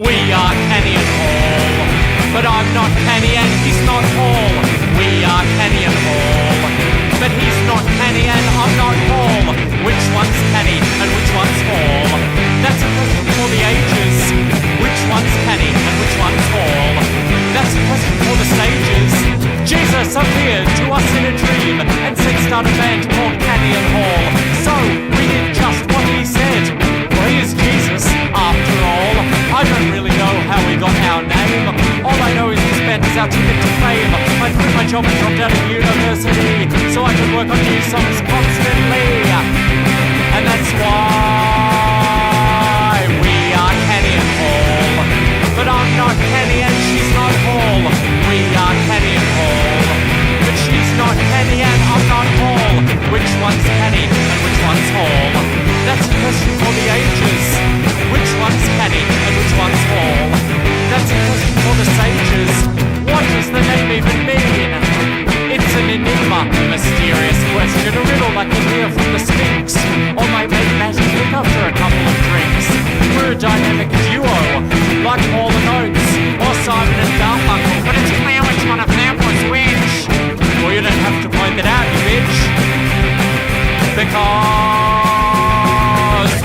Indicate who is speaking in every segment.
Speaker 1: We are Canny and Hall, but I'm not Canny and he's not Hall. We are Canny and Hall, but he's not Canny and I'm not Hall. Which one's Canny and which one's Hall? That's a question for the ages. Which one's Canny and which one's Hall? That's a question for the stages. Jesus appeared to us in a dream and said start a band called Canny and Hall. So we did just what he said. Well, he is Jesus after all. I don't really know how we got our name. All I know is this band is our ticket to fame. I quit my job and dropped out of university so I could work on new songs constantly. And that's why we are Canny and Hall, but I'm not Canny and she's not Hall. We are Canny and Hall, but she's not Canny and I'm not Hall. Which one's Canny and which one's Hall? That's a question for the ages. Which one's Canny and which one's Hall? That's a question for the sages. What does the name even mean? It's an enigma, a mysterious question, a riddle I can hear from the Sphinx, or my mate Matty pick after a couple of drinks. We're a dynamic duo, like Hall and Oates, or Simon and Garfunkel, but it's clear which one of them was which. Well, you don't have to point that out, you bitch, because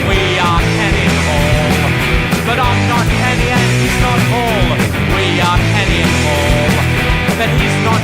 Speaker 1: we are Canny and Hall, but I'm not Canny and he's not Hall. We are Canny and Hall, but he's not